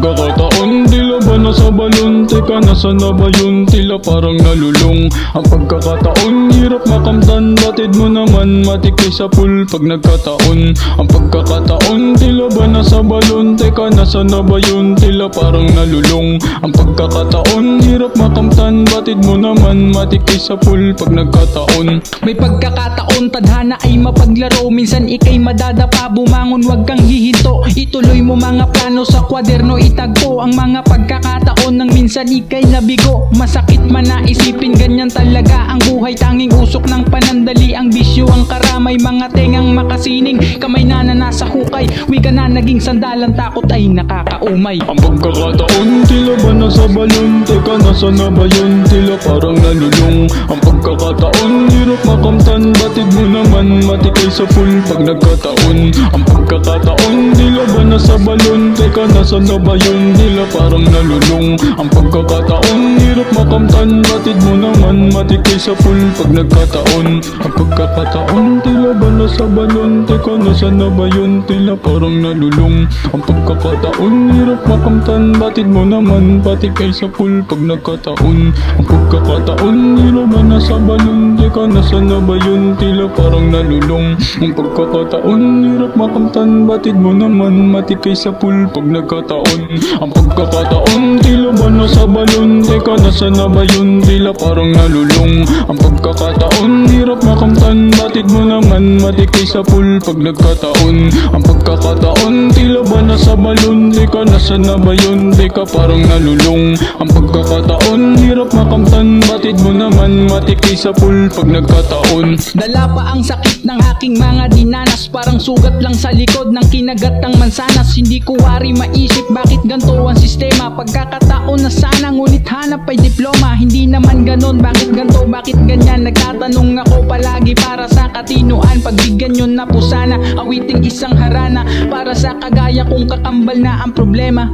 pagkakataon, tila ba nasa balon? Teka, nasa na ba yun? Tila parang nalulung. Ang pagkakataon, hirap makamtan. Batid mo naman, matikay sa pool pag nagkataon. Ang pagkakataon, tila ba nasa balon? Teka, nasa na ba yun? Tila parang nalulung. Ang pagkakataon, hirap makamtan. Batid mo naman, matikay sa pool pag nagkataon. May pagkakataon, tadhana ay mapaglaro. Minsan ikay madadapa, bumangon wag kang hihinto. Ituloy mo mga plano sa kwaderno, itagpo ang mga pagkakataon nang minsan ikay nabigo. Masakit man na isipin, ganyan talaga ang buhay. Tanging usok ng panandali, ang bisyo ang karamay. Mga tengang makasining, kamay na nasa hukay. Wika na naging sandalan, takot ay nakakaumay. Ang pagkakataon, tila ba nasa balon? Teka, nasa na ba yun? Tila parang nalulung. Ang pagkakataon, hirap makamtan. Batid mo naman, matikay sa pool pag nagkataon. Ang pagkakataon, tila ba nasa balon? Teka, nasa na ba yun? Tila parang nalulung. Ang pagkakataon, hirap makamtan. Batid mo naman, matikay sa pool pag nagkataon. Ang pagkakataon, tila ba nasa balon? Teka, nasa na ba yun? Tila parang nalulung. Ang pagkakataon, hirap makamtan. Batid mo naman, patikay sa pool pag nagkataon. Ang pagkakataon, hirap ba nasa balon? Teka, nasa na ba yun? Tila parang nalulung. Ang pagkakataon, hirap makamtan. Batid mo naman, matikay sa pool pag nagkataon. Ang pagkakataon, tila ba nasa balon? Teka, nasa na ba yun? Tila parang nalulung. Ang pagkakataon, hirap makamtan. Batid mo naman, matikay sa pool pag nagkataon. Ang pagkakataon, tila ba nasa balon? Teka, nasa na ba yun? Teka, parang nalulung. Ang pagkakataon, hirap makamtan. Batid mo naman, matikay sa pool pag nagkataon. Dala pa ang sakit ng aking mga dinanas, parang sugat lang sa likod ng kinagat ng mansanas. Hindi ko wari maisip bakit ganto ang sistema. Pagkakataon na sana, ngunit hanap ay diploma. Hindi naman ganon, bakit ganto, bakit ganyan? Nagtatanong ako palagi para sa katinuan. Pagbigyan nyo na po sana, awiting isang harana para sa kagaya kong kakambal na ang problema.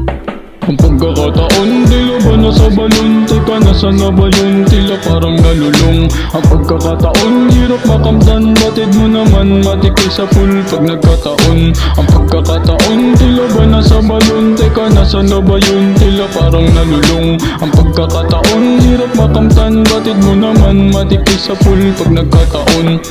Ang pagkakataon, tila ba nasa balon? Teka, nasa na ba yun? Tila parang nalulung. Ang pagkakataon, hirap makamtan. Batid mo naman, matikay sa pool pag nagkataon. Ang pagkakataon, tila ba nasa balon? Teka, nasa na ba yun? Tila parang nalulung. Ang pagkakataon, hirap makamtan. Batid mo naman, matikay sa pool pag nagkataon.